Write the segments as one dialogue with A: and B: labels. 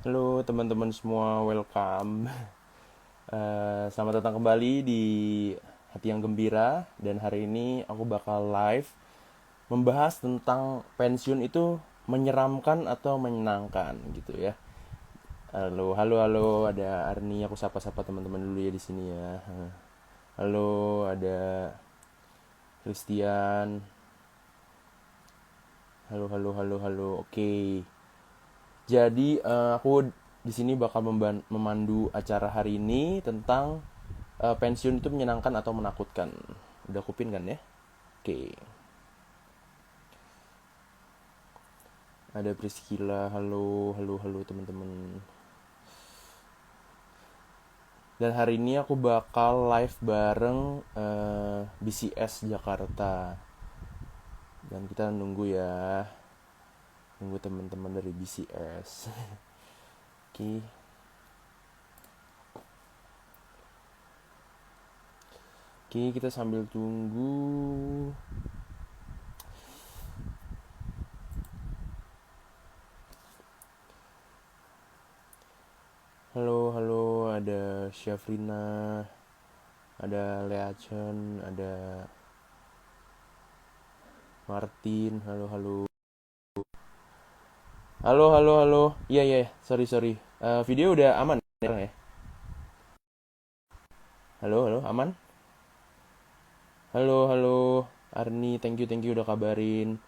A: Halo teman-teman semua, welcome. Selamat datang kembali di Hati yang Gembira. Dan hari ini aku bakal live membahas tentang pensiun itu menyeramkan atau menyenangkan gitu ya. Halo, halo, halo, ada Arni. Aku sapa-sapa teman-teman dulu ya di sini ya. Halo, ada Christian. Halo, halo, halo, halo. Oke. Jadi aku di sini bakal memandu acara hari ini tentang pensiun itu menyenangkan atau menakutkan. Udah kupin kan ya? Oke. Ada Priscilla, halo, halo, halo teman-teman. Dan hari ini aku bakal live bareng BCS Jakarta. Dan kita nunggu ya, nunggu teman-teman dari BCS. Oke. Oke, kita sambil tunggu. Halo, halo, ada Syafrina, ada Lea Chen, ada Martin, halo, halo. Halo, halo, halo. Iya, iya, sorry, sorry. Video udah aman sekarang ya? Halo, halo, aman? Halo, halo. Arni, thank you udah kabarin.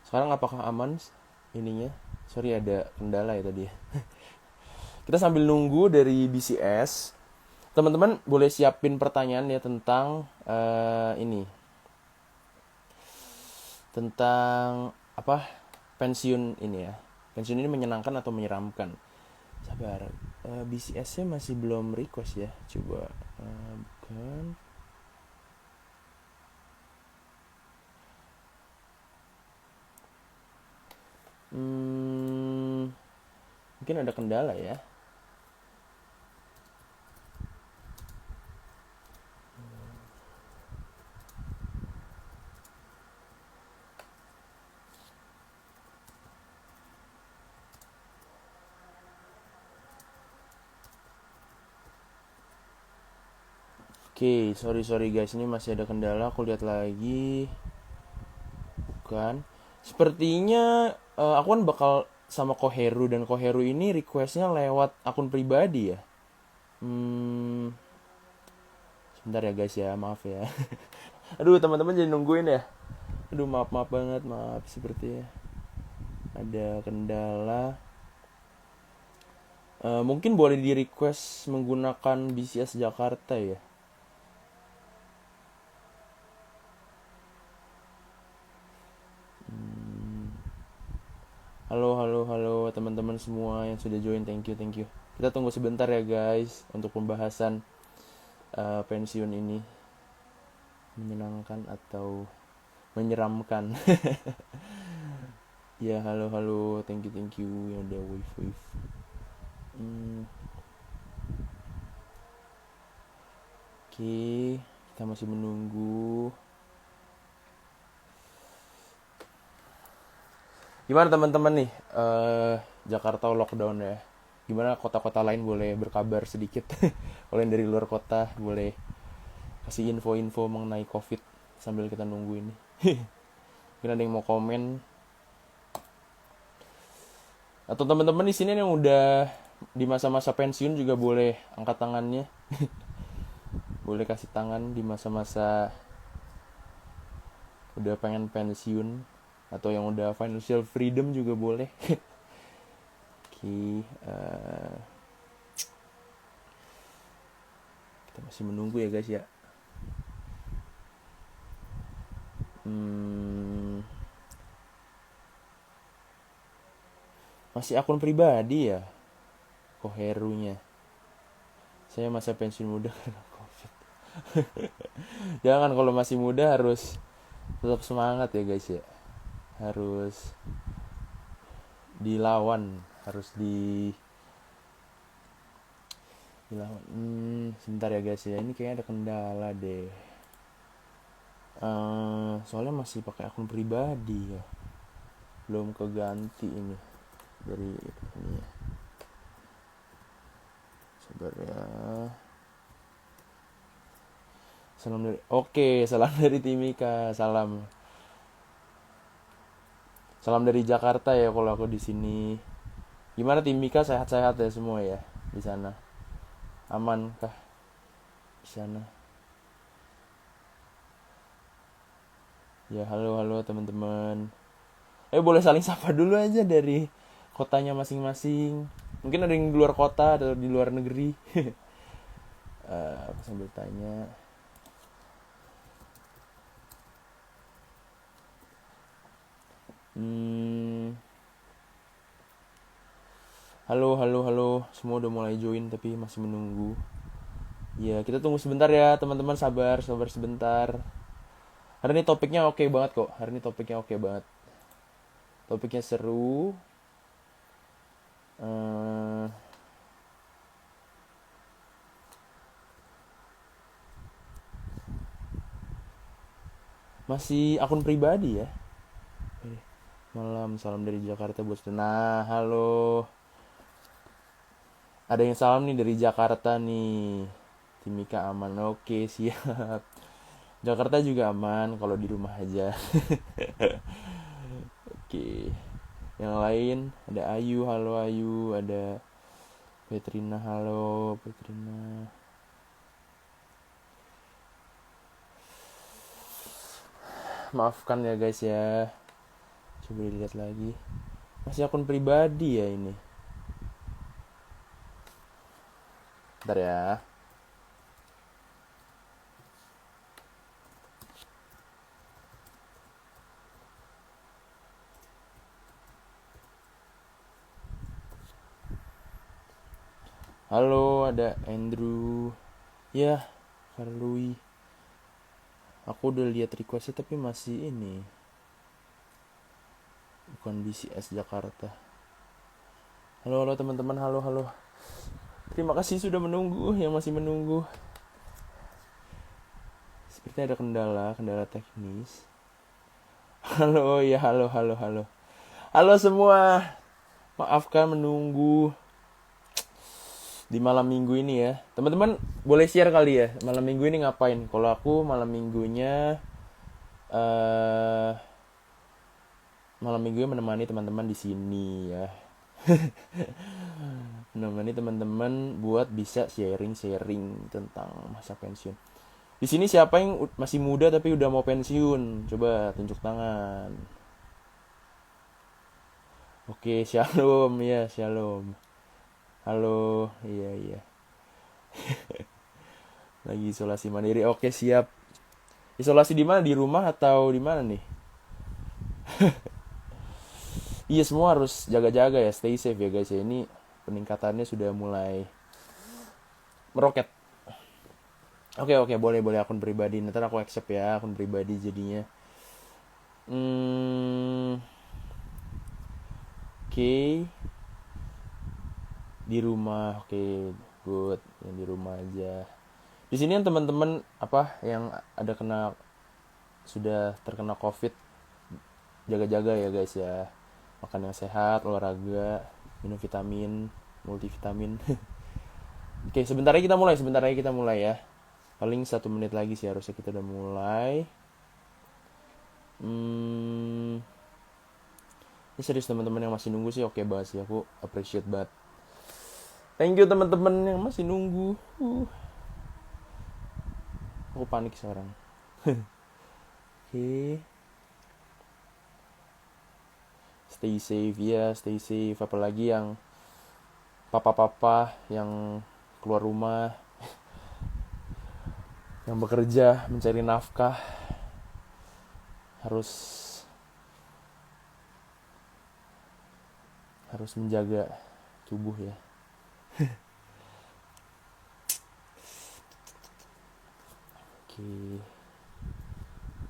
A: Sekarang apakah aman ininya? Sorry ada kendala ya tadi ya. Kita sambil nunggu dari BCS. Teman-teman boleh siapin pertanyaan ya tentang ini. Tentang apa? Pensiun ini ya. Pensiun ini menyenangkan atau menyeramkan? Sabar. BCS-nya masih belum request ya. Coba bukan. Hmm, mungkin ada kendala ya. Oke, sorry sorry guys, ini masih ada kendala. Aku lihat lagi. Bukan. Sepertinya aku kan bakal sama Koheru dan Koheru ini requestnya lewat akun pribadi ya. Hmm, sebentar ya guys ya, maaf ya. Aduh teman-teman jadi nungguin ya. Aduh maaf maaf banget, maaf sepertinya ada kendala. Mungkin boleh di request menggunakan BCS Jakarta ya. Halo, halo, halo teman-teman semua yang sudah join, thank you, thank you. Kita tunggu sebentar ya guys untuk pembahasan pensiun ini menyenangkan atau menyeramkan. Ya, halo, halo, thank you yang udah wave wave. Hmm, Oke, kita masih menunggu. Gimana teman-teman nih? Jakarta lockdown ya. Gimana kota-kota lain boleh berkabar sedikit? Kalau yang dari luar kota boleh kasih info-info mengenai COVID sambil kita nunggu ini. Mungkin ada yang mau komen atau teman-teman di sini yang udah di masa-masa pensiun juga boleh angkat tangannya. Boleh kasih tangan di masa-masa udah pengen pensiun atau yang udah financial freedom juga boleh. Oke, kita masih menunggu ya guys ya. Hmm, Masih akun pribadi ya, Koherunya. Saya masa pensiun muda karena COVID. Jangan, kalau masih muda harus tetap semangat ya guys ya. Harus dilawan, harus dilawan. Sebentar ya guys ya. Ini kayaknya ada kendala deh. Soalnya masih pakai akun pribadi ya. Belum keganti ini. dari ini ya. Sabar ya. Salam dari salam dari Timika. Salam dari Jakarta ya kalau aku di sini. Gimana Timika, sehat-sehat ya semua ya di sana? Aman kah di sana? Ya halo teman-teman. Boleh saling sapa dulu aja dari kotanya masing-masing. Mungkin ada yang di luar kota atau di luar negeri. Aku sambil tanya. Halo. Semua udah mulai join tapi masih menunggu. Ya, kita tunggu sebentar ya, teman-teman. Sabar sebentar. Hari ini topiknya oke banget kok. Topiknya seru. Masih akun pribadi ya. Malam, salam dari Jakarta buat. Nah, halo. Ada yang salam nih dari Jakarta nih. Timika aman. Oke, siap. Jakarta juga aman kalau di rumah aja. Oke. Yang lain ada Ayu, halo Ayu, ada Petrina, halo Petrina. Maafkan ya guys ya. Coba dilihat lagi. Masih akun pribadi ya ini. Bentar ya. Halo, ada Andrew. Ya, Karlui. Aku udah lihat requestnya tapi masih ini. Bukan BCS Jakarta. Halo teman-teman, halo. Terima kasih sudah menunggu, yang masih menunggu. Sepertinya ada kendala teknis. Halo, ya halo. Halo semua. Maafkan menunggu di malam minggu ini ya. Teman-teman boleh share kali ya, malam minggu ini ngapain? Kalau aku malam minggunya menemani teman-teman di sini ya. Menemani teman-teman buat bisa sharing tentang masa pensiun. Di sini siapa yang masih muda tapi udah mau pensiun? Coba tunjuk tangan. Oke, shalom ya, shalom. Halo, iya. Lagi isolasi mandiri. Oke, siap. Isolasi di mana? Di rumah atau di mana nih? Iya, semua harus jaga-jaga ya, stay safe ya guys ya. Ini peningkatannya sudah mulai meroket. Oke, boleh akun pribadi. Nanti aku accept ya akun pribadi jadinya. Oke. Di rumah, oke, good. Yang di rumah aja. Di sini yang teman-teman yang ada sudah terkena COVID, jaga-jaga ya guys ya. Makan yang sehat, olahraga, minum vitamin, multivitamin. Oke, sebentar lagi kita mulai ya. Paling 1 menit lagi sih harusnya kita udah mulai. Ini serius teman-teman yang masih nunggu sih, oke banget sih, aku appreciate banget. Thank you teman-teman yang masih nunggu. Aku panik sekarang. Oke. Stay safe. Apalagi yang papa-papa yang keluar rumah, yang bekerja mencari nafkah, harus menjaga tubuh ya. Oke.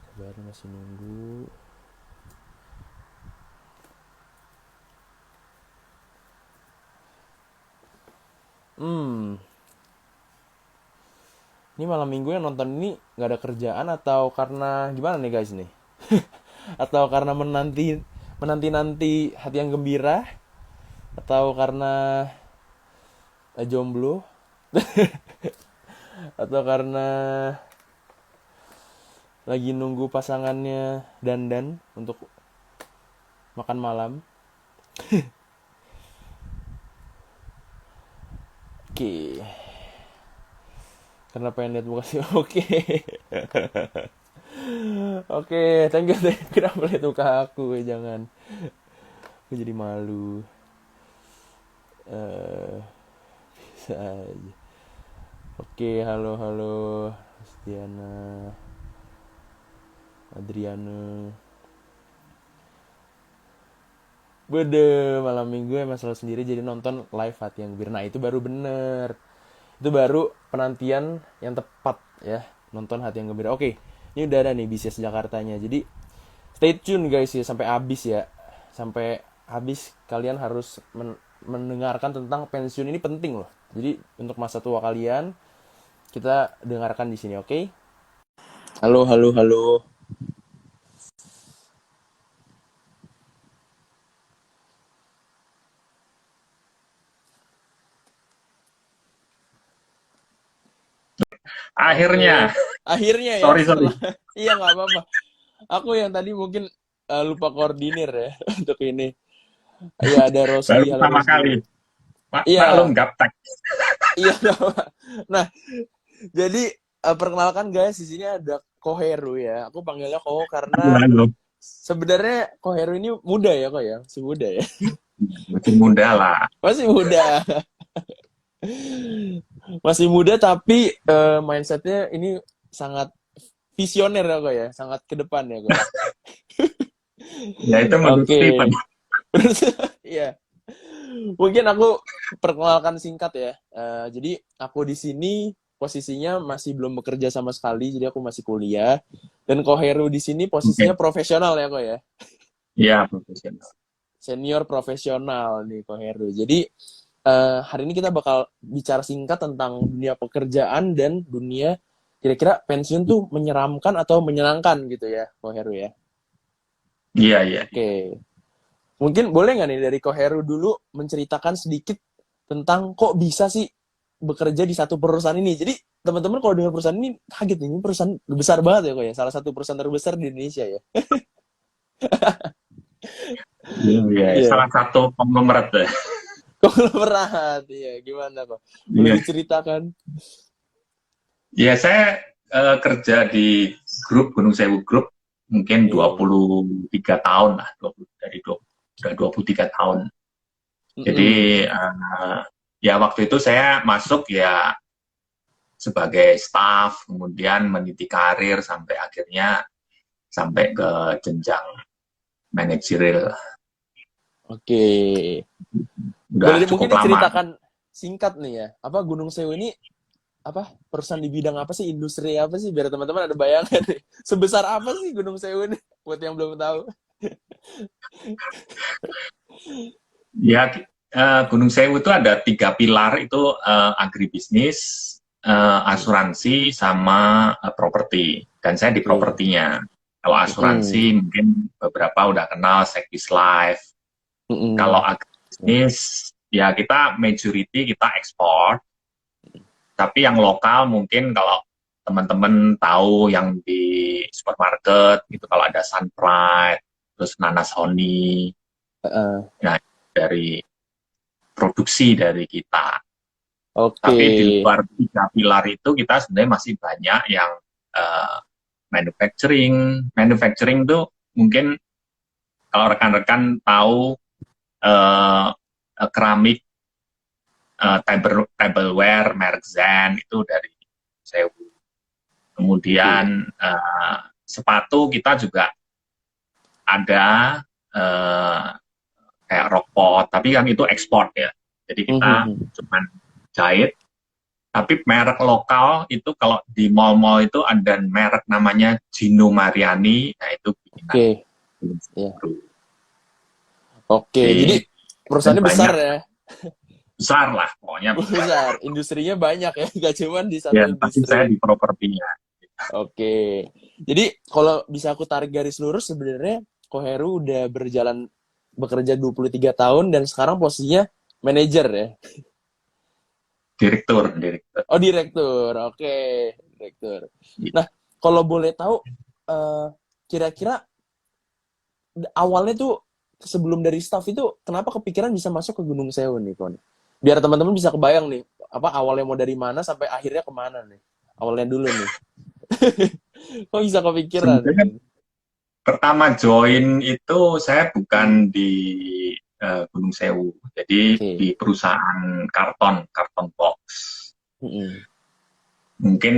A: Sabar, masih nunggu. Ini malam minggu yang nonton ini gak ada kerjaan atau karena gimana nih guys nih? Atau karena menanti hati yang gembira? atau karena jomblo, atau karena lagi nunggu pasangannya dandan untuk makan malam. Oke, karena pengen lihat muka sih. Oke. Oke, thank you. Kenapa lihat muka aku? Jangan, aku jadi malu. eh Bisa aja. Oke, halo halo Diana, Adriana. Bede, malam minggu emang selalu sendiri jadi nonton live Hati yang Gebir. Nah itu baru bener. Itu baru penantian yang tepat ya. Nonton Hati yang Gembira. Oke, ini udah ada nih BCS Jakartanya. Jadi stay tune guys ya sampai habis ya. Sampai habis kalian harus mendengarkan tentang pensiun ini penting loh. Jadi untuk masa tua kalian kita dengarkan di sini, oke? Halo, halo, halo.
B: Akhirnya,
A: Oke, akhirnya ya
B: sorry sorry,
A: setelah iya nggak apa-apa. Aku yang tadi mungkin lupa koordinir ya untuk ini. Iya ada
B: baru
A: Rosdi, halo
B: pertama
A: Rosdi.
B: kali. Maklum
A: Iya,
B: gaptek.
A: iya. Nah, jadi perkenalkan guys, di sini ada Koheru ya. Aku panggilnya Ko
B: Halo,
A: karena
B: halo.
A: sebenarnya Koheru ini muda ya kok ya, masih muda ya.
B: Masih muda lah.
A: Masih muda, masih muda tapi mindsetnya ini sangat visioner ya kok ya, sangat ke depan ya kok ya.
B: Ya itu menurut Steven.
A: Oke, iya. Mungkin aku perkenalkan singkat ya. Jadi aku di sini posisinya masih belum bekerja sama sekali, jadi aku masih kuliah. Dan Koheru di sini posisinya
B: Oke,
A: profesional ya kok ya.
B: ya profesional.
A: Senior profesional nih Koheru. Jadi hari ini kita bakal bicara singkat tentang dunia pekerjaan dan dunia kira-kira pensiun tuh menyeramkan atau menyenangkan gitu ya Koheru ya.
B: Iya, iya.
A: Oke. Mungkin boleh nggak nih dari Koheru dulu menceritakan sedikit tentang kok bisa sih bekerja di satu perusahaan ini. Jadi teman-teman kalau dengar perusahaan ini kaget nih, ini perusahaan besar banget ya kok ya. Salah satu perusahaan terbesar di Indonesia ya.
B: Iya, iya.
A: Iya.
B: Salah satu konglomerat deh.
A: Konglomerat. Iya, gimana kok? Boleh
B: Iya.
A: diceritakan?
B: Ya, saya kerja di grup Gunung Sewu Group mungkin
A: Oke.
B: 23 tahun lah, 20, dari 20, udah 23 tahun.
A: Mm-mm.
B: Jadi ya waktu itu saya masuk ya sebagai staff, kemudian meniti karir sampai akhirnya sampai ke jenjang manajerial.
A: Oke.
B: Udah
A: Boleh mungkin
B: cukup lama.
A: diceritakan singkat nih ya. Apa Gunung Sewu ini apa perusahaan di bidang apa sih, industri apa sih, biar teman-teman ada bayangan nih. Sebesar apa sih Gunung Sewu ini buat yang belum tahu.
B: Ya, Gunung Sewu itu ada 3 pilar, itu agribisnis, asuransi, sama properti. Dan saya di
A: Oke.
B: propertinya. Kalau
A: Mm-mm.
B: asuransi mungkin beberapa udah kenal Sekis Life. Kalau
A: Mm-mm.
B: agribisnis, ya kita majority kita ekspor. Tapi yang lokal mungkin kalau teman-teman tahu yang di supermarket gitu, kalau ada Sunpride, terus Nanas Honey,
A: Uh,
B: nah dari produksi dari kita.
A: Oke.
B: Tapi di luar 3 pilar itu kita sebenarnya masih banyak yang uh, manufacturing. Manufacturing tuh mungkin kalau rekan-rekan tahu uh, keramik, tableware merek Zen itu dari Sewu.
A: Oke.
B: Kemudian sepatu kita juga ada, kayak Rockport, tapi kan itu ekspor ya. Jadi kita
A: Mhm.
B: cuman jahit. Tapi merek lokal itu kalau di mall-mall itu ada merek namanya Gino Mariani, nah itu bikinan
A: Oke. Ya.
B: Group.
A: Oke. Jadi
B: Jadi
A: perusahaannya besar
B: banyak,
A: ya.
B: besar lah, pokoknya besar.
A: Besar. Industrinya banyak ya. Gak cuma di satu
B: Ya, tapi saya
A: industri.
B: di propertinya.
A: Oke. Jadi kalau bisa aku tarik garis lurus sebenarnya Koheru udah berjalan bekerja 23 tahun dan sekarang posisinya manajer ya.
B: Direktur.
A: Oh, direktur. Oke, direktur. Nah, kalau boleh tahu kira-kira awalnya tuh sebelum dari staff itu kenapa kepikiran bisa masuk ke Gunung Sewu nih, Kon? Biar teman-teman bisa kebayang nih, apa awalnya mau dari mana sampai akhirnya kemana nih? Awalnya dulu nih. Kok bisa kepikiran
B: Sebenarnya
A: nih?
B: pertama join itu saya bukan di Gunung Sewu, jadi
A: Oke.
B: di perusahaan karton box.
A: Mm-mm.
B: Mungkin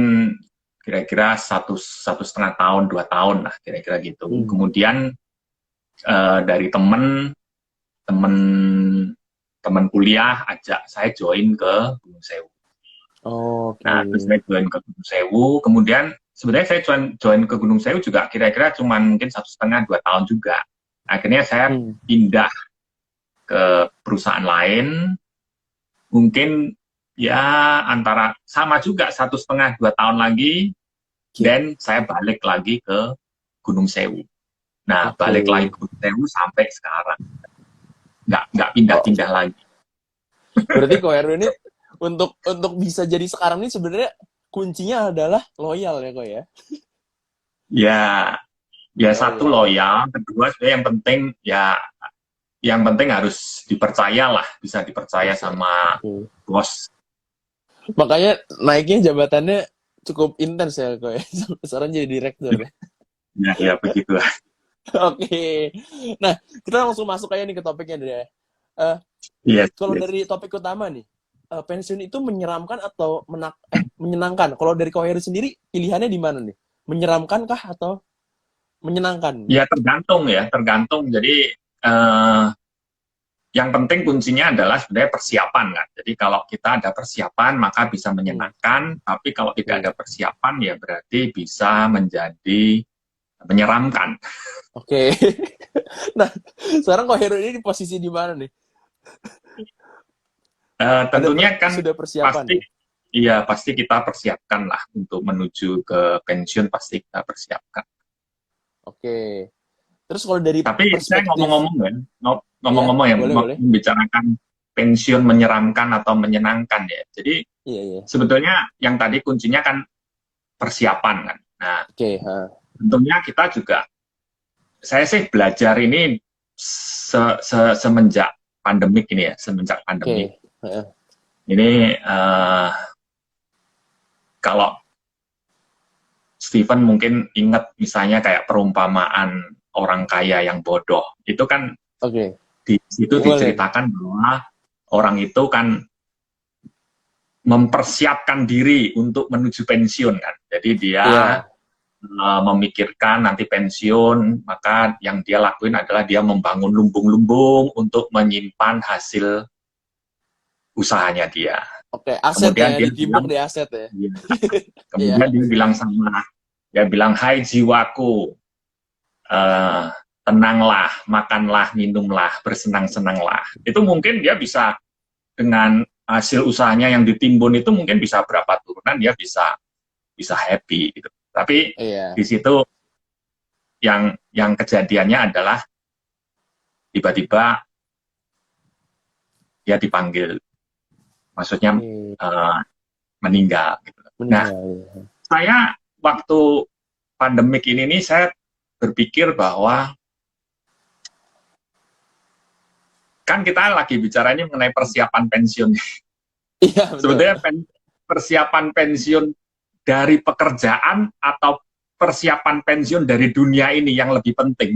B: kira-kira satu setengah tahun 2 tahun lah kira-kira gitu.
A: Hmm.
B: Kemudian dari temen temen kuliah ajak saya join ke Gunung Sewu.
A: Oke.
B: Nah, terus saya join ke Gunung Sewu, kemudian sebenarnya saya join ke Gunung Sewu juga kira-kira cuma mungkin 1,5 2 tahun juga. Akhirnya saya
A: Hmm.
B: pindah ke perusahaan lain, mungkin ya antara sama juga 1,5 2 tahun lagi, dan saya balik lagi ke Gunung Sewu. Nah,
A: Oke.
B: balik lagi ke Gunung Sewu sampai sekarang, nggak
A: Oh,
B: pindah-pindah lagi.
A: berarti Ko Heru ini untuk bisa jadi sekarang ini sebenarnya kuncinya adalah loyal ya, Ko ya.
B: Ya, ya satu
A: Loyal.
B: loyal, kedua sebenarnya yang penting harus dipercaya lah, bisa dipercaya
A: Bisa.
B: sama
A: Oke.
B: bos.
A: Makanya naiknya jabatannya cukup intens ya, Ko ya. Sekarang jadi direktur ya.
B: Ya, ya begitu.
A: Oke. Nah, kita langsung masuk aja nih ke topiknya deh.
B: Yes,
A: Kalau
B: yes.
A: dari topik utama nih, pensiun itu menyeramkan atau menyenangkan? Kalau dari Ko Heru sendiri, pilihannya di mana nih? Menyeramkan kah atau menyenangkan?
B: Ya tergantung. Jadi yang penting kuncinya adalah sebenarnya persiapan kan. Jadi kalau kita ada persiapan maka bisa
A: Hmm.
B: menyenangkan, tapi kalau tidak
A: Oke.
B: ada persiapan ya berarti bisa menjadi menyeramkan.
A: Oke. Nah, sekarang Ko Heru ini di posisi di mana nih?
B: Tentunya kan
A: Sudah persiapan
B: pasti,
A: nih?
B: iya pasti kita persiapkan lah untuk menuju ke pensiun, pasti kita persiapkan.
A: Oke. Terus kalau dari
B: Tapi saya
A: perspektif, ya,
B: ngomong-ngomong ya,
A: boleh, boleh.
B: membicarakan pensiun menyeramkan atau menyenangkan ya. Jadi
A: Iya, iya.
B: sebetulnya yang tadi kuncinya kan persiapan kan. Nah,
A: Oke, ha.
B: tentunya kita juga, saya sih belajar ini semenjak pandemik ini ya, semenjak pandemik.
A: Oke. Ha.
B: Ini kalau Steven mungkin ingat misalnya kayak perumpamaan orang kaya yang bodoh. Itu kan
A: Oke.
B: di situ
A: Boleh.
B: diceritakan bahwa orang itu kan mempersiapkan diri untuk menuju pensiun kan. Jadi dia
A: Iya.
B: memikirkan nanti pensiun, maka yang dia lakuin adalah dia membangun lumbung-lumbung untuk menyimpan hasil usahanya dia.
A: Oke, aset
B: Kemudian
A: ya,
B: dia
A: ditimbuk
B: bilang,
A: di aset ya.
B: ya,
A: Iya.
B: kemudian dia bilang, hai jiwaku, eh, tenanglah, makanlah, minumlah, bersenang-senanglah. Itu mungkin dia bisa dengan hasil usahanya yang ditimbun itu mungkin bisa berapa turunan dia bisa happy gitu. Tapi
A: Iya.
B: di situ yang kejadiannya adalah tiba-tiba dia dipanggil, maksudnya
A: Oke.
B: meninggal. Gitu. Nah,
A: Meninggal. Ya.
B: saya waktu pandemik ini nih saya berpikir bahwa kan kita lagi bicaranya mengenai persiapan pensiun.
A: Iya, betul.
B: Sebetulnya persiapan pensiun dari pekerjaan atau persiapan pensiun dari dunia ini yang lebih penting.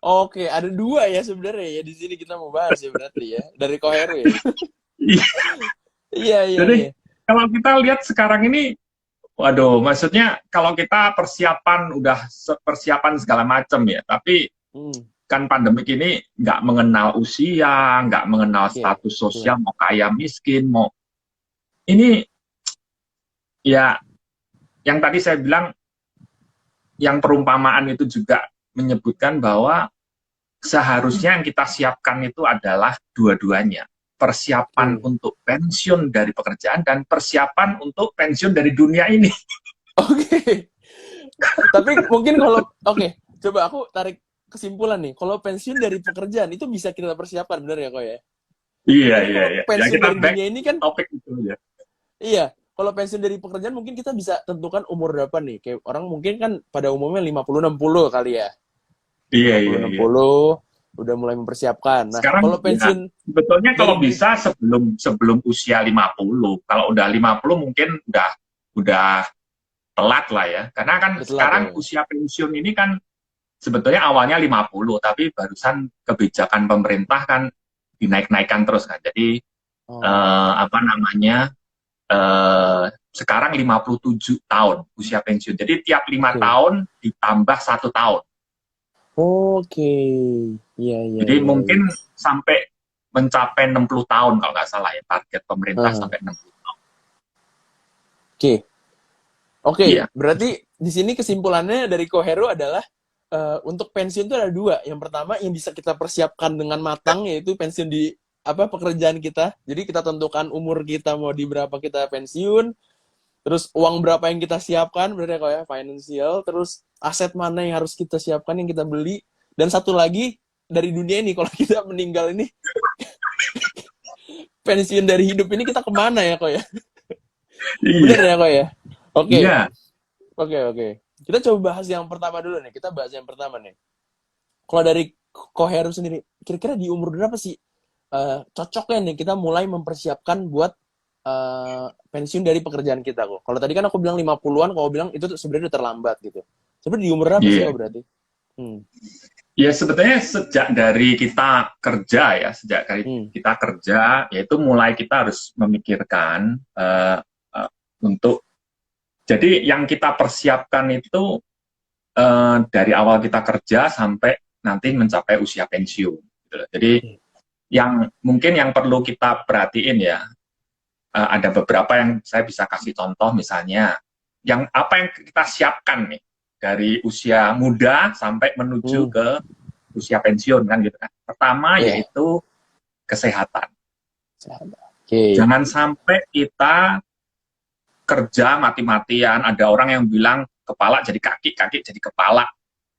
A: Oke, ada dua ya sebenarnya ya di sini kita mau bahas ya berarti ya dari Ko Heru ya. Iya, iya,
B: Jadi
A: iya.
B: kalau kita lihat sekarang ini, waduh, maksudnya kalau kita persiapan segala macam ya, tapi
A: Hmm.
B: kan pandemik ini nggak mengenal usia, nggak mengenal
A: Oke,
B: status
A: betul.
B: sosial, mau kaya miskin, mau ini ya yang tadi saya bilang, yang perumpamaan itu juga menyebutkan bahwa seharusnya yang kita siapkan itu adalah dua-duanya. Persiapan
A: Oke.
B: untuk pensiun dari pekerjaan dan persiapan untuk pensiun dari dunia ini.
A: Oke. Tapi mungkin kalau oke, coba aku tarik kesimpulan nih, kalau pensiun dari pekerjaan itu bisa kita persiapkan, bener ya kok ya?
B: Iya,
A: Jadi
B: iya,
A: kalau
B: iya. Ya
A: pensiun
B: kita
A: dari
B: back
A: dunia ini kan,
B: topik itu ya.
A: iya, kalau pensiun dari pekerjaan mungkin kita bisa tentukan umur berapa nih. Kayak orang mungkin kan pada umumnya 50-60 kali ya.
B: Iya,
A: lima puluh
B: iya,
A: enam
B: iya.
A: puluh udah mulai mempersiapkan. Nah,
B: Sekarang
A: kalau
B: ya
A: pensiun
B: sebetulnya
A: dari
B: kalau bisa sebelum sebelum usia 50. Kalau udah 50 mungkin udah telat lah ya. Karena kan
A: udah telat ya.
B: sekarang usia pensiun ini kan sebetulnya awalnya 50, tapi barusan kebijakan pemerintah kan dinaik-naikkan terus kan. Jadi
A: Oh,
B: apa namanya? Sekarang 57 tahun usia pensiun. Jadi tiap 5
A: oke.
B: tahun ditambah 1 tahun.
A: Oke. Iya, iya,
B: Jadi
A: iya, iya.
B: mungkin sampai mencapai 60 tahun kalau nggak salah ya, target pemerintah
A: Ah,
B: sampai 60 tahun.
A: oke. Oke,
B: Iya,
A: berarti di sini kesimpulannya dari Koheru adalah untuk pensiun itu ada dua. Yang pertama yang bisa kita persiapkan dengan matang yaitu pensiun di apa pekerjaan kita. Jadi kita tentukan umur kita mau di berapa kita pensiun, terus uang berapa yang kita siapkan, berarti kok ya financial, terus aset mana yang harus kita siapkan yang kita beli, dan satu lagi dari dunia ini kalau kita meninggal ini pensiun dari hidup ini kita kemana ya kok ya? Bener
B: iya,
A: ya kok ya? Oke,
B: iya.
A: oke, oke. Kita coba bahas yang pertama dulu nih. Kita bahas yang pertama nih. Kalau dari Koheru sendiri, kira-kira di umur berapa sih cocoknya nih kita mulai mempersiapkan buat pensiun dari pekerjaan kita kok. Kalau tadi kan aku bilang 50-an, kalau bilang itu sebenarnya udah terlambat gitu. Sebenarnya di umur berapa sih
B: Iya.
A: kok berarti? Hmm.
B: Ya sebetulnya sejak dari kita kerja ya, sejak dari
A: Hmm.
B: kita kerja, yaitu mulai kita harus memikirkan untuk, jadi yang kita persiapkan itu dari awal kita kerja sampai nanti mencapai usia pensiun. Gitu loh. Jadi
A: Oke.
B: yang mungkin yang perlu kita perhatiin ya, ada beberapa yang saya bisa kasih contoh, misalnya yang apa yang kita siapkan nih dari usia muda sampai menuju
A: Hmm.
B: ke usia pensiun kan gitu kan. Pertama
A: Iya.
B: yaitu kesehatan.
A: Oke.
B: Jangan sampai kita kerja mati-matian, ada orang yang bilang kepala jadi kaki, kaki jadi kepala.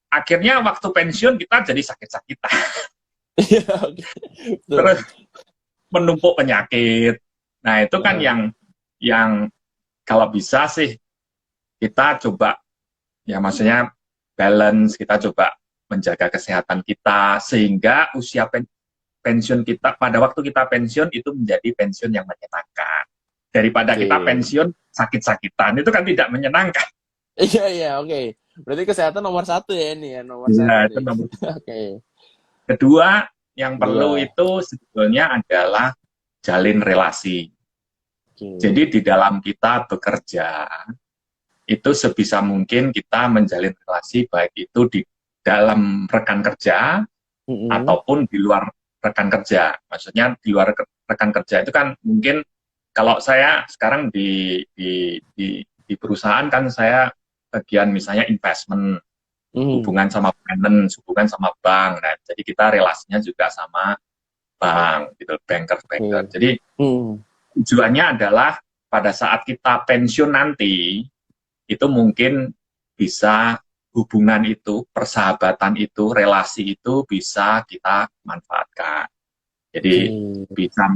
B: Akhirnya waktu pensiun kita jadi sakit-sakitan.
A: Iya, oke. Betul.
B: Terus menumpuk penyakit. Nah, itu kan
A: Heeh.
B: yang kalau bisa sih kita coba, ya maksudnya balance, kita coba menjaga kesehatan kita sehingga usia pensiun kita pada waktu kita pensiun itu menjadi pensiun yang menyenangkan. Daripada kita
A: Oke.
B: pensiun sakit-sakitan, itu kan tidak menyenangkan.
A: Iya, iya, oke. Berarti kesehatan nomor satu ya ini ya, nomor
B: Ya,
A: satu
B: itu
A: nih.
B: nomor.
A: Oke.
B: Kedua, yang perlu
A: Dua.
B: itu sebetulnya adalah jalin relasi.
A: Oke.
B: Jadi di dalam kita bekerja, itu sebisa mungkin kita menjalin relasi baik itu di dalam rekan kerja
A: Mm-mm.
B: ataupun di luar rekan kerja. Maksudnya di luar rekan kerja itu kan mungkin kalau saya sekarang di perusahaan kan saya bagian misalnya investment,
A: Mm.
B: hubungan sama finance, hubungan sama bank. Nah, jadi kita relasinya juga sama bank, gitu, banker-banker.
A: Oke.
B: Jadi
A: Mm.
B: tujuannya adalah pada saat kita pensiun nanti, itu mungkin bisa hubungan itu, persahabatan itu, relasi itu bisa kita manfaatkan.
A: Oke.
B: Jadi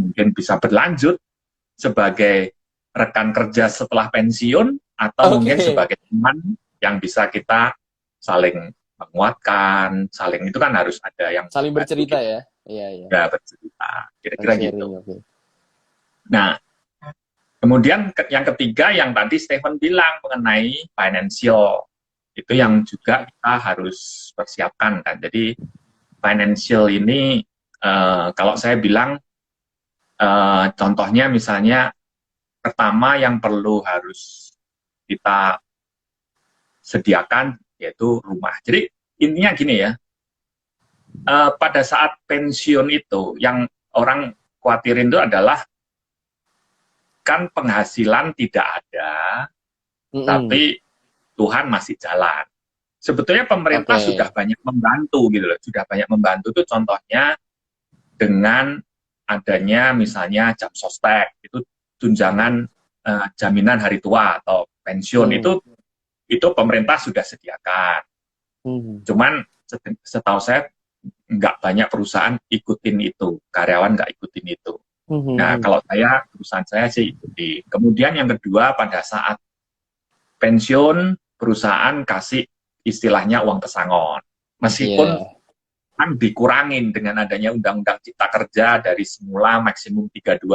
B: mungkin bisa berlanjut sebagai rekan kerja setelah pensiun atau mungkin
A: Oke.
B: sebagai teman yang bisa kita saling menguatkan, saling itu kan harus ada yang
A: Saling
B: bantu
A: bercerita
B: kita
A: ya. Iya, iya.
B: ya bercerita,
A: Saling
B: kira-kira gitu.
A: sharing, oke.
B: Nah, kemudian yang ketiga yang tadi Stephen bilang mengenai financial, itu
A: Hmm.
B: yang juga kita harus persiapkan kan. Jadi financial ini kalau saya bilang contohnya misalnya pertama yang perlu harus kita sediakan yaitu rumah. Jadi intinya gini ya, pada saat pensiun itu yang orang khawatirin itu adalah kan penghasilan tidak ada,
A: Mm-mm.
B: tapi Tuhan masih jalan. Sebetulnya pemerintah sudah
A: Oke.
B: banyak membantu gitu loh, sudah banyak membantu tuh contohnya dengan adanya misalnya jam sostek, itu tunjangan jaminan hari tua atau pensiun
A: Hmm.
B: itu pemerintah sudah sediakan.
A: Hmm.
B: Cuman setahu saya nggak banyak perusahaan ikutin itu, karyawan nggak ikutin itu. Nah, kalau perusahaan saya sih ikuti. Kemudian yang kedua, pada saat pensiun, perusahaan kasih istilahnya uang pesangon. Meskipun kan dikurangin dengan adanya Undang-Undang Cipta Kerja dari semula maksimum 32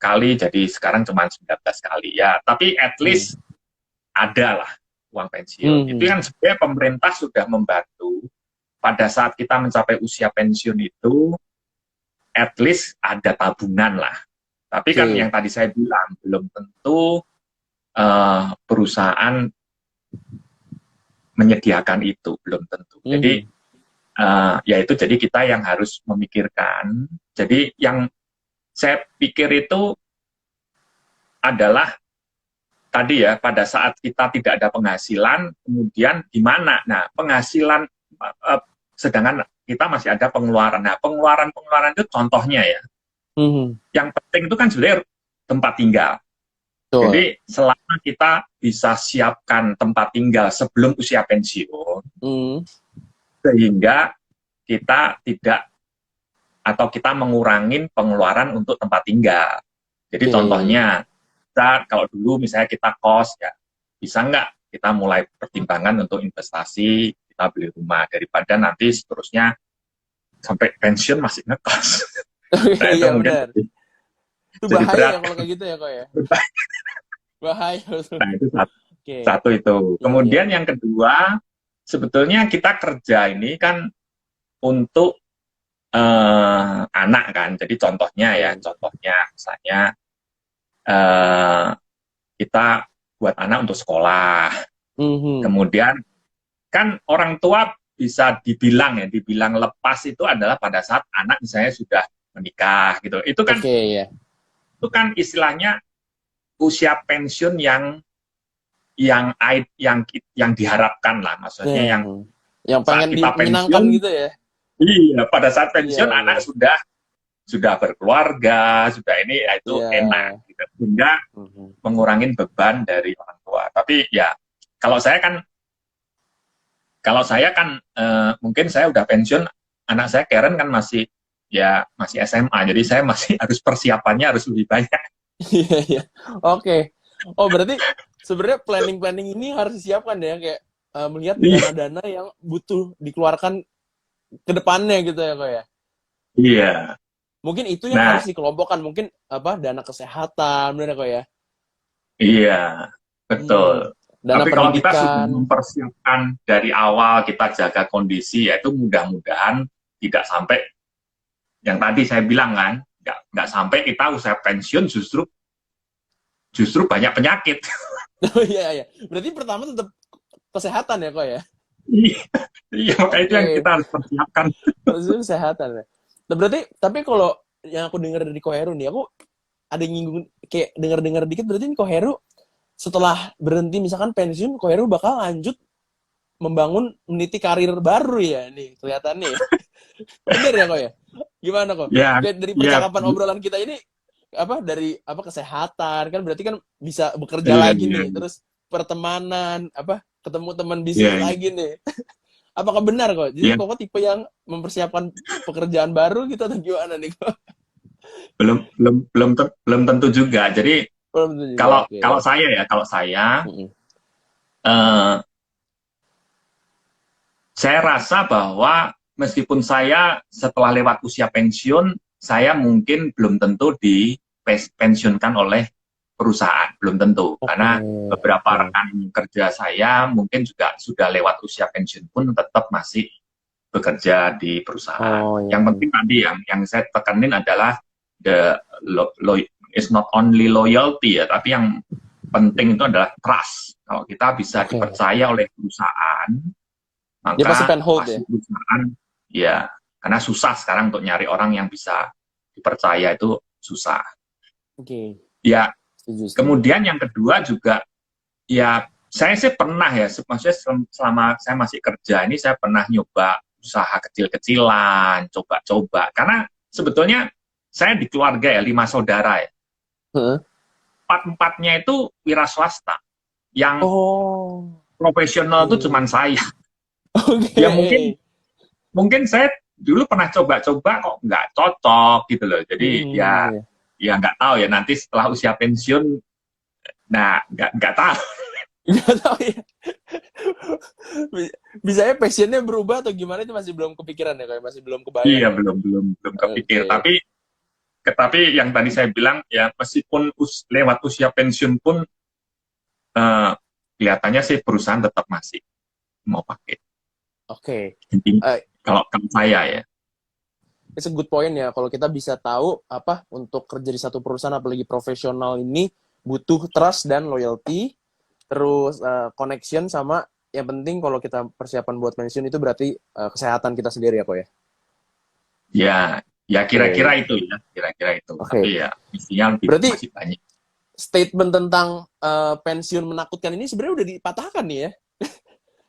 B: kali, jadi sekarang cuma 19 kali. Ya, tapi at least ada lah uang pensiun. Itu kan sebenarnya pemerintah sudah membantu. Pada saat kita mencapai usia pensiun itu, at least ada tabungan lah. Tapi kan yang tadi saya bilang, belum tentu perusahaan menyediakan itu, belum tentu. Jadi, ya itu jadi kita yang harus memikirkan. Jadi yang saya pikir itu adalah tadi ya, pada saat kita tidak ada penghasilan, kemudian gimana? Nah, penghasilan, sedangkan kita masih ada pengeluaran. Nah, pengeluaran itu contohnya ya. Yang penting itu kan sebenarnya tempat tinggal. Jadi selama kita bisa siapkan tempat tinggal sebelum usia pensiun, sehingga kita tidak atau kita mengurangi pengeluaran untuk tempat tinggal. Jadi contohnya, kalau dulu misalnya kita kos, ya bisa nggak kita mulai pertimbangan untuk investasi, kita beli rumah, daripada nanti seterusnya sampai pensiun masih ngekos. Nah, itu mungkin
A: itu bahaya kalau kayak gitu ya kok ya. Bahaya.
B: Nah, itu satu itu. Kemudian yang kedua, sebetulnya kita kerja ini kan untuk anak kan. Jadi contohnya misalnya kita buat anak untuk sekolah. Kemudian kan orang tua bisa dibilang lepas itu adalah pada saat anak misalnya sudah menikah gitu. Itu kan itu kan istilahnya usia pensiun yang diharapkan lah, maksudnya
A: yang pengen menyenangkan gitu ya.
B: Iya, pada saat pensiun anak sudah berkeluarga, sudah ini ya itu enak gitu. Sehingga mengurangi beban dari orang tua. Tapi ya kalau saya kan mungkin saya udah pensiun, anak saya Karen kan masih SMA, jadi saya masih harus persiapannya harus lebih banyak.
A: Iya. Oke. Oh, berarti sebenarnya planning ini harus disiapkan ya, kayak melihat dana-dana yang butuh dikeluarkan ke depannya gitu ya kok ya.
B: Iya.
A: Mungkin itu yang harus dikelompokkan, mungkin dana kesehatan, benar kok ya.
B: Iya, betul.
A: Dana
B: tapi kalau kita
A: pendidikan.
B: sudah mempersiapkan dari awal, kita jaga kondisi, yaitu mudah-mudahan tidak sampai yang tadi saya bilang kan, nggak sampai kita usaha pensiun justru banyak penyakit.
A: Oh iya. Berarti pertama tetap kesehatan ya kok ya.
B: Iya, makanya itu yang kita harus persiapkan.
A: Kesehatan ya. Berarti, tapi kalau yang aku dengar dari Ko Heru nih, aku ada nyinggung kayak dengar dikit, berarti Ko Heru setelah berhenti misalkan pensiun, Ko Heru bakal lanjut meniti karir baru ya nih kelihatannya. Bener ya kok ya? Gimana kok?
B: Ya,
A: dari percakapan obrolan kita ini dari kesehatan kan berarti kan bisa bekerja lagi nih, terus pertemanan ketemu teman bisnis lagi nih. Apakah benar kok? Jadi kok tipe yang mempersiapkan pekerjaan baru gitu atau gimana nih kok?
B: Belum tentu juga. Jadi kalau saya saya rasa bahwa meskipun saya setelah lewat usia pensiun, saya mungkin belum tentu dipensiunkan oleh perusahaan, belum tentu. Karena beberapa rekan kerja saya mungkin juga sudah lewat usia pensiun pun tetap masih bekerja di perusahaan. Yang penting tadi yang saya tekanin adalah it's not only loyalty ya, tapi yang penting itu adalah trust. Kalau kita bisa dipercaya oleh perusahaan, maka
A: dia pasti hold ya?
B: Perusahaan, ya, karena susah sekarang untuk nyari orang yang bisa dipercaya, itu susah. Ya, kemudian yang kedua juga, ya saya sih pernah ya, maksudnya selama saya masih kerja ini, saya pernah nyoba usaha kecil-kecilan, coba-coba. Karena sebetulnya saya di keluarga ya, 5 saudara ya. 4-4-nya itu wira swasta. Yang profesional itu cuma saya. Ya mungkin saya dulu pernah coba-coba kok nggak cocok gitu loh. Jadi ya
A: Iya.
B: ya nggak tahu ya nanti setelah usia pensiun, nah nggak tahu.
A: Nggak tahu ya. Bisa ya passionnya berubah atau gimana itu masih belum kepikiran ya, kayak masih belum kebayang
B: Iya
A: ya.
B: belum kepikir.
A: Oke.
B: Tapi yang tadi saya bilang ya meskipun lewat usia pensiun pun eh, kelihatannya sih perusahaan tetap masih mau pakai.
A: Oke.
B: Intinya
A: Eh,
B: kalau saya ya.
A: it's a good point ya, kalau kita bisa tahu apa untuk kerja di satu perusahaan apalagi profesional ini butuh trust dan loyalty, terus connection, sama yang penting kalau kita persiapan buat pensiun itu berarti kesehatan kita sendiri ya kok ya.
B: Ya kira-kira
A: Oke.
B: itu ya, kira-kira itu.
A: Oke.
B: Tapi ya mestinya
A: Berarti
B: masih banyak.
A: statement tentang pensiun menakutkan ini sebenarnya udah dipatahkan nih ya.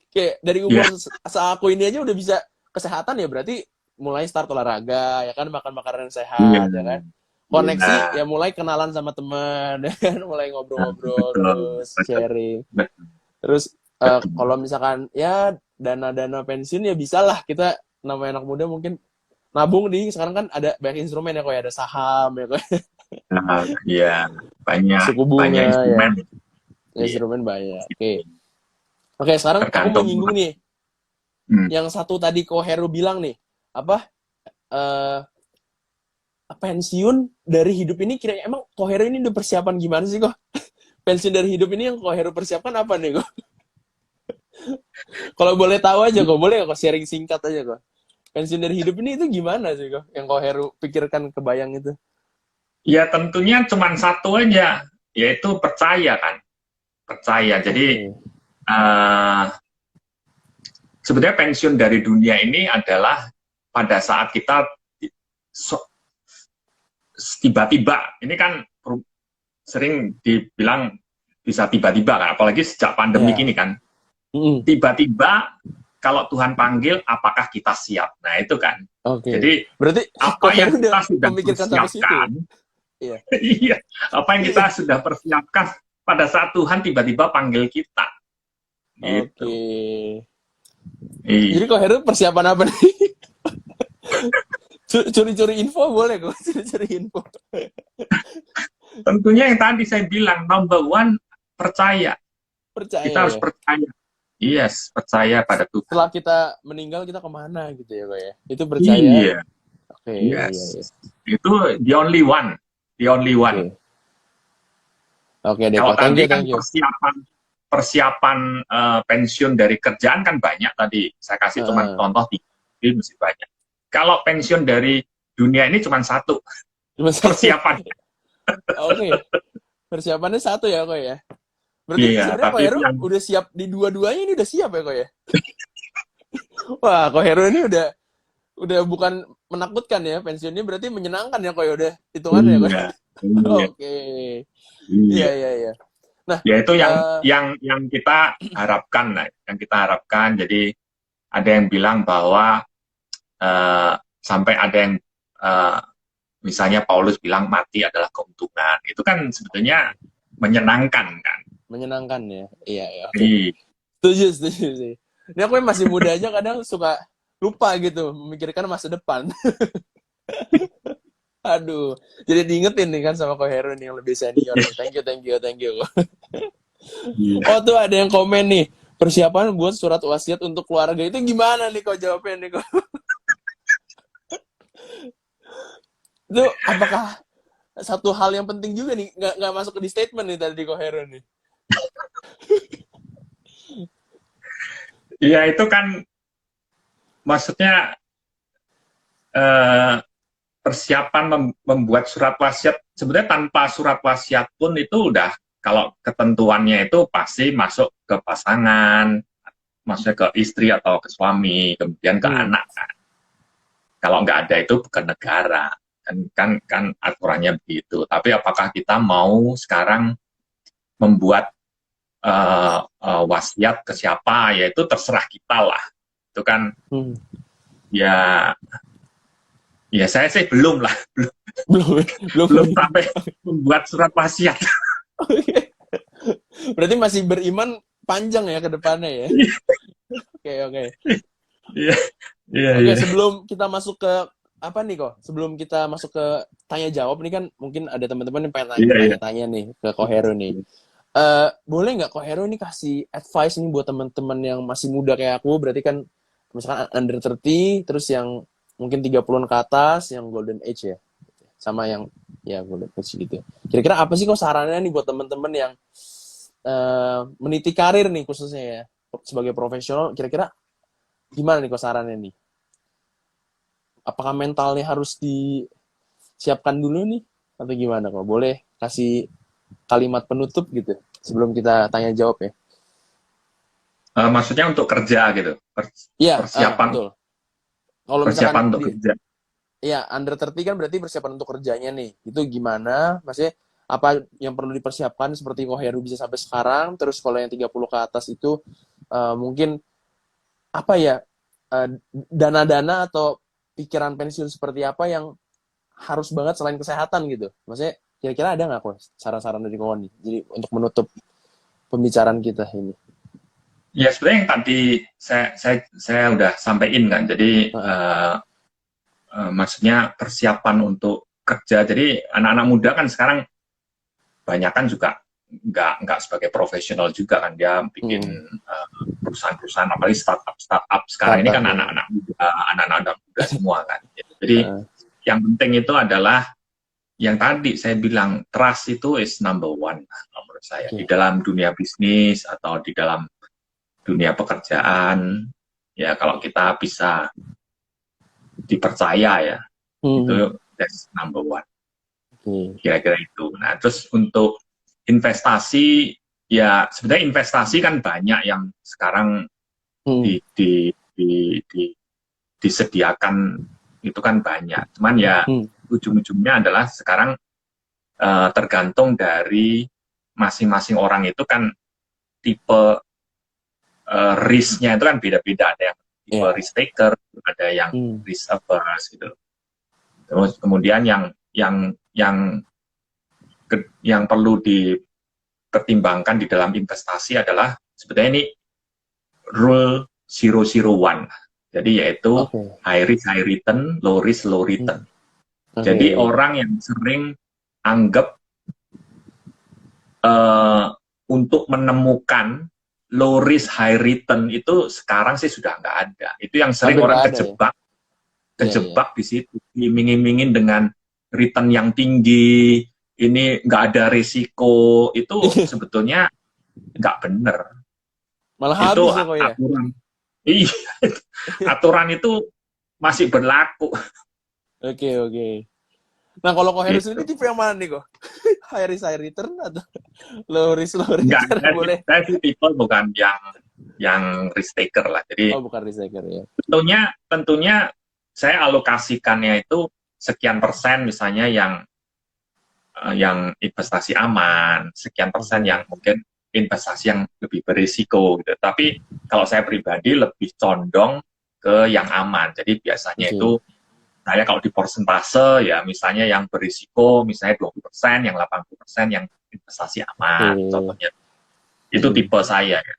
A: Kayak dari
B: Ya,
A: umur seaku ini aja udah bisa kesehatan ya, berarti mulai start olahraga ya kan, makan makanan yang
B: iya,
A: sehat ya kan,
B: iya,
A: koneksi ya mulai kenalan sama teman ya kan, mulai ngobrol-ngobrol
B: betul,
A: terus
B: betul,
A: sharing,
B: betul,
A: terus
B: betul.
A: kalau misalkan ya dana-dana pensiun ya bisa lah kita, namanya anak muda mungkin nabung di sekarang kan ada banyak instrumen ya kok ya, ada saham ya kok,
B: Nah, ya banyak
A: suku
B: banyak
A: bunga ya,
B: instrumen. Iya,
A: instrumen banyak. Oke, sekarang aku mau
B: tergantung.
A: nyinggung nih
B: Hmm.
A: yang satu tadi Ko Heru bilang nih, apa eh pensiun dari hidup ini, kira emang Ko Heru ini udah persiapan gimana sih kok? Pensiun dari hidup ini yang Ko Heru persiapkan apa nih kok? Kalau boleh tahu aja kok, boleh kok sharing singkat aja kok. Pensiun dari hidup ini itu gimana sih kok? Yang Ko Heru pikirkan, kebayang itu?
B: Ya tentunya cuma satu aja, yaitu percaya kan, percaya. Jadi
A: Oke.
B: eh, sebenarnya pensiun dari dunia ini adalah pada saat kita so- tiba-tiba, ini kan sering dibilang bisa tiba-tiba kan, apalagi sejak pandemi
A: Ya.
B: ini kan,
A: Mm-mm.
B: tiba-tiba kalau Tuhan panggil, apakah kita siap? Nah itu kan.
A: Oke.
B: Jadi
A: Berarti Ko
B: apa yang
A: Heru udah
B: kita sudah
A: memikirkan sampai situ ya?
B: persiapkan,
A: Iya.
B: iya, apa yang kita sudah persiapkan pada saat Tuhan tiba-tiba panggil kita, gitu.
A: Oke. Jadi Ko
B: Iya.
A: Heru persiapan apa nih? Curi-curi info boleh kok, curi-curi info.
B: Tentunya yang tadi saya bilang, number one, percaya.
A: Percaya
B: Kita harus
A: ya.
B: percaya. Yes, percaya pada Tuhan.
A: Setelah kita meninggal kita kemana gitu ya kok ya? Itu percaya.
B: Iya,
A: Oke,
B: yes.
A: iya, iya.
B: Itu the only one. The only one.
A: Oke. Oke deh
B: Kalau
A: kok. Thank
B: tadi
A: you,
B: kan
A: thank you.
B: persiapan pensiun dari kerjaan kan banyak tadi. Saya kasih cuma
A: Heeh.
B: contoh 3, tapi mesti banyak. Kalau pensiun dari dunia ini cuma satu,
A: Cuma satu.
B: persiapan.
A: Oke. Persiapannya satu ya kok ya. Berarti
B: Iya,
A: sebenarnya Ko
B: tapi itu
A: Heru
B: yang
A: udah siap di dua-duanya, ini udah siap ya kok ya? Wah, Ko Heru ini udah bukan menakutkan ya, pensiunnya berarti menyenangkan ya kok ya, udah hitungannya ya kok.
B: iya, iya,
A: Oke. Iya,
B: iya.
A: iya, iya. Nah,
B: Ya itu
A: eh
B: yang kita harapkan lah, yang kita harapkan. Jadi ada yang bilang bahwa eh, sampai ada yang eh, misalnya Paulus bilang mati adalah keuntungan. Itu kan sebetulnya menyenangkan kan.
A: menyenangkan ya. Iya, iya, oke.
B: Iya,
A: Setuju, setuju sih. Ini aku yang masih muda aja kadang suka lupa gitu, memikirkan masa depan. Aduh, jadi diingetin nih kan sama Ko Heru nih yang lebih senior nih. Thank you, thank you, thank you.
B: iya.
A: Oh tuh ada yang komen nih, persiapan buat surat wasiat untuk keluarga itu gimana nih kok jawabnya nih kok? Itu apakah satu hal yang penting juga nih, nggak masuk di statement nih tadi Ko Heru nih.
B: Iya itu kan maksudnya eh, persiapan membuat surat wasiat. Sebenarnya tanpa surat wasiat pun itu udah, kalau ketentuannya itu pasti masuk ke pasangan, maksudnya ke istri atau ke suami, kemudian ke
A: Hmm.
B: anak kan. Kalau nggak ada itu bukan negara, kan aturannya begitu. Tapi apakah kita mau sekarang membuat wasiat ke siapa? Ya itu terserah kita lah. Itu kan
A: Hmm.
B: ya, ya saya sih belum lah,
A: Belum, belum.
B: belum sampai membuat surat wasiat.
A: Berarti masih beriman panjang ya ke depannya ya. Oke, oke.
B: Iya. Iya,
A: Oke,
B: iya.
A: sebelum kita masuk ke apa nih kok? Sebelum kita masuk ke tanya jawab nih kan mungkin ada teman-teman yang pengen
B: Iya, iya.
A: tanya-tanya nih ke Ko Heru nih. Boleh nggak Ko Heru nih kasih advice nih buat teman-teman yang masih muda kayak aku, berarti kan misalkan under 30, terus yang mungkin 30-an ke atas, yang golden age ya, sama yang ya golden age gitu. Kira-kira apa sih kok sarannya nih buat teman-teman yang meniti karir nih khususnya ya sebagai profesional, kira-kira gimana nih kok sarannya nih? Apakah mentalnya harus disiapkan dulu nih atau gimana kok? Boleh kasih kalimat penutup gitu sebelum kita tanya jawab ya.
B: Maksudnya untuk kerja gitu,
A: Iya,
B: persiapan
A: betul. Kalau misalkan
B: persiapan untuk kerja.
A: ya under 30 kan berarti persiapan untuk kerjanya nih. Itu gimana? Maksudnya apa yang perlu dipersiapkan seperti kok Heru bisa sampai sekarang, terus kalau yang 30 ke atas itu mungkin apa ya eh, dana-dana atau pikiran pensiun seperti apa yang harus banget selain kesehatan gitu. Maksudnya kira-kira ada nggak kok saran-saran dari kawan nih? Jadi untuk menutup pembicaraan kita ini.
B: Ya sebenarnya yang tadi saya udah sampaikan kan. Jadi
A: Heeh.
B: maksudnya persiapan untuk kerja. Jadi anak-anak muda kan sekarang banyak kan juga nggak sebagai profesional juga kan, dia bikin
A: Hmm.
B: perusahaan-perusahaan, apalagi startup sekarang ini
A: Startup
B: kan
A: ya.
B: anak-anak muda semua kan. Jadi
A: Heeh.
B: yang penting itu adalah yang tadi saya bilang, trust itu is number one menurut saya di
A: Oke.
B: dalam dunia bisnis atau di dalam dunia pekerjaan. Ya kalau kita bisa dipercaya ya,
A: Hmm.
B: itu that's number one,
A: Oke.
B: kira-kira itu. Nah terus untuk investasi, ya sebenarnya investasi kan banyak yang sekarang
A: Hmm.
B: di disediakan, itu kan banyak. Cuman ya
A: Hmm.
B: ujung-ujungnya adalah sekarang tergantung dari masing-masing orang, itu kan tipe risk-nya itu kan beda-beda. Ada yang tipe
A: Ya.
B: risk taker, ada yang
A: Hmm.
B: risk averse gitu. Terus kemudian yang perlu dipertimbangkan di dalam investasi adalah sebetulnya ini rule 001. Jadi yaitu
A: Oke.
B: high risk high return, low risk low
A: Hmm.
B: return. Jadi
A: Oke.
B: orang yang sering anggap uh, untuk menemukan low risk high return itu sekarang sih sudah nggak ada. Itu yang sering
A: Hampir
B: orang
A: nggak ada ya.
B: kejebak
A: Iya, iya.
B: kejebak di situ, diiming-imingin dengan return yang tinggi, ini nggak ada risiko, itu sebetulnya nggak benar.
A: Malah
B: Itu
A: habis ya kok ya.
B: aturan. Iya, aturan itu masih berlaku.
A: Oke, oke. Nah, kalau kok Heru
B: Gitu.
A: sendiri tipe yang mana nih kok? High risk high return atau low risk low
B: Enggak,
A: return? Boleh.
B: saya sih tipe bukan yang risk taker lah. Jadi
A: Oh, bukan risk taker ya.
B: tentunya saya alokasikannya itu sekian persen misalnya yang investasi aman, sekian persen yang
A: Oke.
B: mungkin investasi yang lebih berisiko gitu. Tapi kalau saya pribadi lebih condong ke yang aman. Jadi biasanya
A: Oke.
B: itu saya kalau di persentase ya misalnya yang berisiko misalnya 20%, yang 80% yang investasi aman
A: Oke.
B: contohnya. Itu
A: Hmm.
B: tipe saya ya.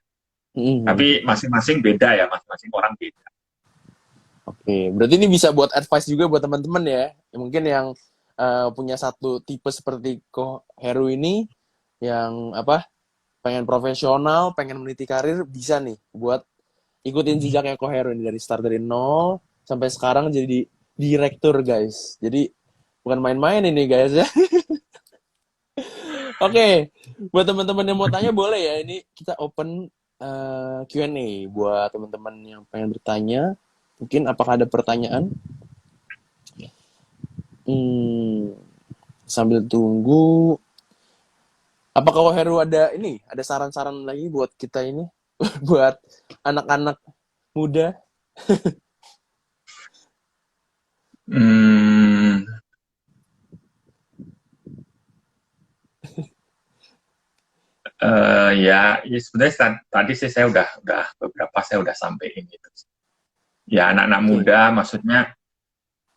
A: Hmm.
B: Tapi masing-masing beda ya, masing-masing orang beda.
A: Oke, berarti ini bisa buat advice juga buat teman-teman ya. Mungkin yang punya satu tipe seperti Ko Heru ini, yang apa, pengen profesional, pengen meniti karir, bisa nih buat ikutin jejaknya Ko Heru ini dari start dari nol sampai sekarang jadi direktur guys. Jadi bukan main-main ini guys ya. Oke, buat teman-teman yang mau tanya boleh ya. Ini kita open Q&A buat teman-teman yang pengen bertanya. Mungkin apakah ada pertanyaan? Hmm, sambil tunggu. Apakah Heru ada ini? Ada saran-saran lagi buat kita ini? Buat anak-anak muda?
B: Hmm, ya sebenarnya tadi sih saya udah beberapa saya udah sampaikan gitu. Ya anak-anak
A: Oke.
B: muda, maksudnya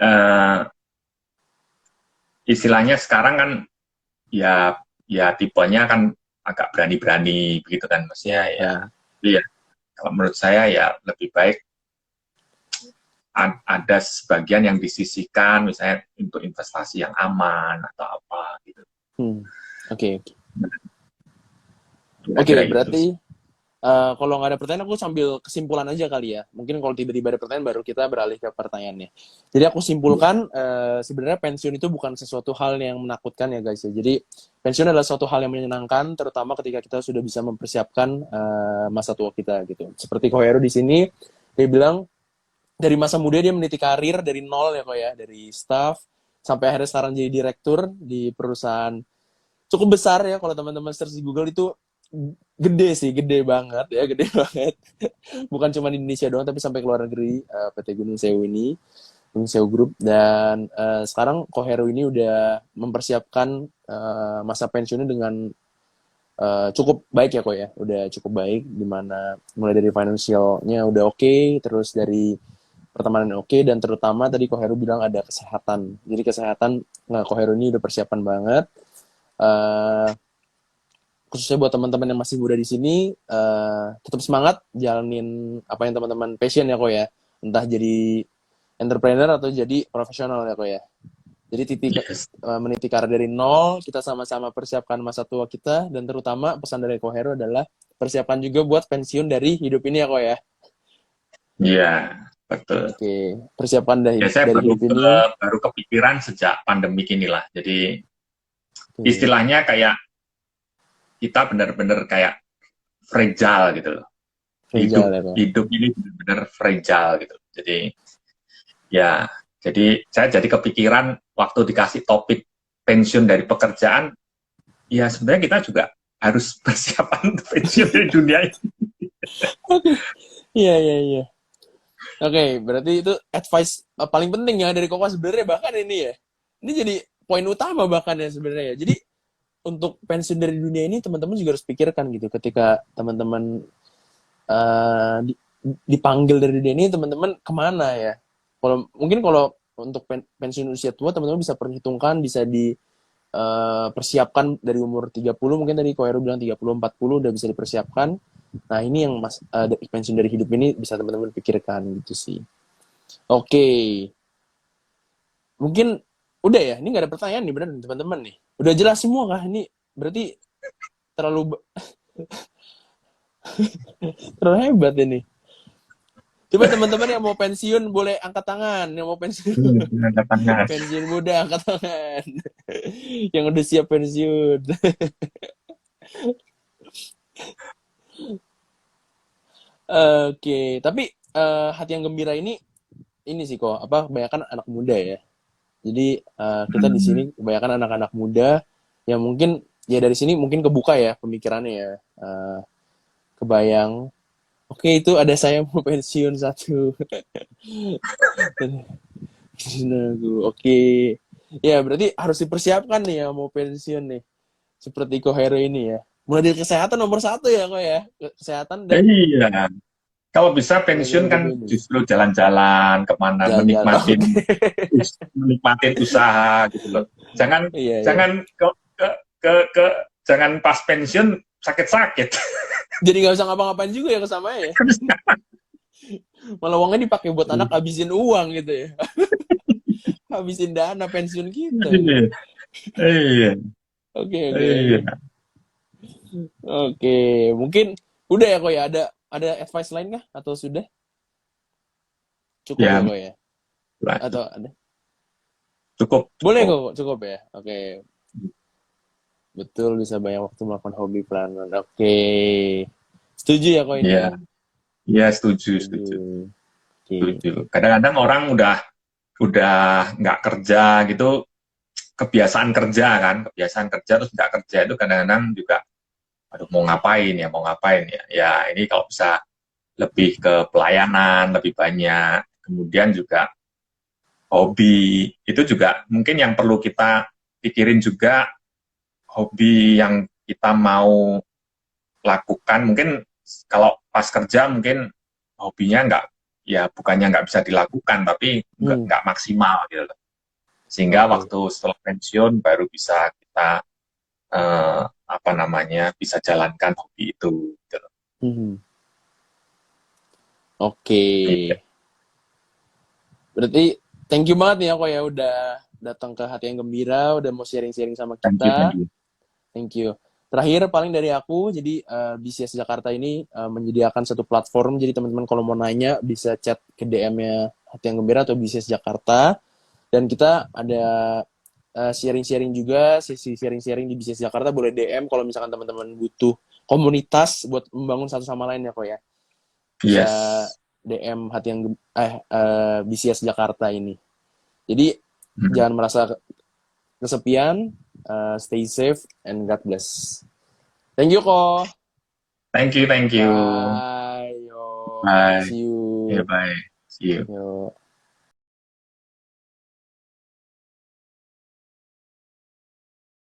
B: uh, istilahnya sekarang kan ya tipenya kan agak berani-berani begitu kan, maksudnya
A: Ya,
B: ya. Jadi ya kalau menurut saya ya lebih baik ada sebagian yang disisihkan misalnya untuk investasi yang aman atau apa gitu.
A: Oke. Oke,
B: Kira-kira itu
A: berarti
B: sih.
A: kalau nggak ada pertanyaan, aku sambil kesimpulan aja kali ya. Mungkin kalau tiba-tiba ada pertanyaan, baru kita beralih ke pertanyaannya. Jadi aku simpulkan, sebenarnya pensiun itu bukan sesuatu hal yang menakutkan ya guys ya. Jadi pensiun adalah suatu hal yang menyenangkan, terutama ketika kita sudah bisa mempersiapkan masa tua kita gitu. Seperti Koheru di sini, dia bilang dari masa muda dia meniti karir dari nol ya kok ya, dari staff sampai akhirnya sekarang jadi direktur di perusahaan cukup besar ya. Kalau teman-teman search di Google itu gede sih, gede banget ya, gede banget. Bukan cuma di Indonesia doang, tapi sampai ke luar negeri, PT Gunung Sewu ini, Gunung Sewu Group. Dan sekarang Koheru ini udah mempersiapkan masa pensiunnya dengan cukup baik ya kok ya, udah cukup baik, dimana mulai dari financialnya udah oke, terus dari pertemanan oke, dan terutama tadi Koheru bilang ada kesehatan. Jadi kesehatan, nah Koheru ini udah persiapan banget. Uh, Khususnya buat teman-teman yang masih muda di sini, tetap semangat jalanin apa yang teman-teman passion ya kok ya, entah jadi entrepreneur atau jadi profesional ya kok ya. Jadi
B: Yes.
A: meniti karir dari nol, kita sama-sama persiapkan masa tua kita, dan terutama pesan dari Koheru adalah persiapan juga buat pensiun dari hidup ini ya kok ya.
B: Iya, betul.
A: Oke, persiapan
B: Ya saya
A: dari
B: baru
A: hidup ini.
B: baru kepikiran sejak pandemi inilah. Jadi
A: Oke,
B: istilahnya kayak kita benar-benar kayak fragile gitu loh. Hidup
A: fragile ya kok.
B: hidup ini benar-benar fragile gitu. Jadi ya, jadi saya jadi kepikiran waktu dikasih topik pensiun dari pekerjaan, ya sebenarnya kita juga harus persiapan untuk pensiun dari dunia ini.
A: Oke, iya iya iya. Oke, berarti itu advice paling penting ya dari Koko sebenarnya, bahkan ini ya. Ini jadi poin utama bahkan ya sebenarnya ya. Jadi untuk pensiun dari dunia ini teman-teman juga harus pikirkan gitu, ketika teman-teman dipanggil dari dunia ini, teman-teman kemana ya? Kalau untuk pensiun usia tua, teman-teman bisa perhitungkan, bisa persiapkan dari umur 30, mungkin tadi Koero bilang 30-40 udah bisa dipersiapkan. Nah, ini yang pensiun dari hidup ini bisa teman-teman pikirkan gitu sih. Oke. Mungkin udah ya, ini nggak ada pertanyaan nih benar teman-teman nih. Udah jelas semua kah? Ini berarti terlalu terlalu hebat ini. Coba teman-teman yang mau pensiun boleh angkat tangan. Yang mau pensiun pensiun muda angkat tangan. Yang udah siap pensiun. Oke, tapi hati yang gembira ini sih kok apa, kebanyakan anak muda ya. Jadi kita di sini kebanyakan anak-anak muda yang mungkin ya dari sini mungkin kebuka ya pemikirannya ya. Kebayang, oke itu ada saya mau pensiun satu. Oke. Ya berarti harus dipersiapkan nih ya mau pensiun nih. Seperti Kohero ini ya. Mulai dari kesehatan nomor satu ya kok ya. Kesehatan dan
B: Iya, kalau bisa
A: gaya
B: pensiun
A: hidup
B: kan
A: ini.
B: justru jalan-jalan kemana,
A: Jalan-jalan. Oke.
B: menikmatin usaha gitu loh. Jangan
A: Iya iya.
B: jangan ke, ke jangan pas pensiun sakit-sakit.
A: Jadi nggak usah ngapa-ngapain juga ya kesamanya ya. Malah uangnya dipakai buat anak, habisin uang gitu ya. Habisin dana pensiun kita.
B: Iya, iya,
A: Oke oke oke.
B: iya.
A: Oke, mungkin udah ya kok ya. Ada advice lain kah atau sudah cukup ya
B: Ya,
A: kok ya? Atau ada?
B: cukup,
A: Boleh
B: cukup.
A: kok, cukup ya. Oke, betul, bisa banyak waktu melakukan hobi pelayanan. Oke, setuju ya kok ini
B: Iya,
A: ya.
B: iya setuju,
A: Setuju.
B: setuju,
A: Oke.
B: setuju. Kadang-kadang orang udah nggak kerja gitu, kebiasaan kerja kan, kebiasaan kerja terus nggak kerja itu kadang-kadang juga, aduh mau ngapain ya. Ya ini kalau bisa lebih ke pelayanan, lebih banyak. Kemudian juga hobi, itu juga mungkin yang perlu kita pikirin juga, hobi yang kita mau lakukan. Mungkin kalau pas kerja mungkin hobinya nggak, ya bukannya nggak bisa dilakukan, tapi nggak maksimal gitu. Sehingga
A: Oke.
B: waktu setelah pensiun baru bisa kita apa namanya bisa jalankan hobi itu. Gitu.
A: Hmm. Oke.
B: Iya.
A: Berarti thank you banget nih ya kok ya udah datang ke Hati yang Gembira, udah mau sharing-sharing sama
B: Thank you, thank
A: kita.
B: you.
A: Thank you. Terakhir paling dari aku, jadi BCS Jakarta ini menyediakan satu platform, jadi teman-teman kalau mau nanya bisa chat ke DM-nya Hati yang Gembira atau BCS Jakarta. Dan kita ada sharing-sharing juga, sesi sharing-sharing di BCS Jakarta, boleh DM kalau misalkan teman-teman butuh komunitas buat membangun satu sama lain ya kok ya. Bisa
B: Yes.
A: DM Hati yang BCS Jakarta ini. Jadi
B: Hmm.
A: jangan merasa kesepian, stay safe and God bless. Thank you kok.
B: Thank you, thank you.
A: Bye. Yo.
B: Bye.
A: See
B: Yeah,
A: you.
B: bye. See you.
A: Yo.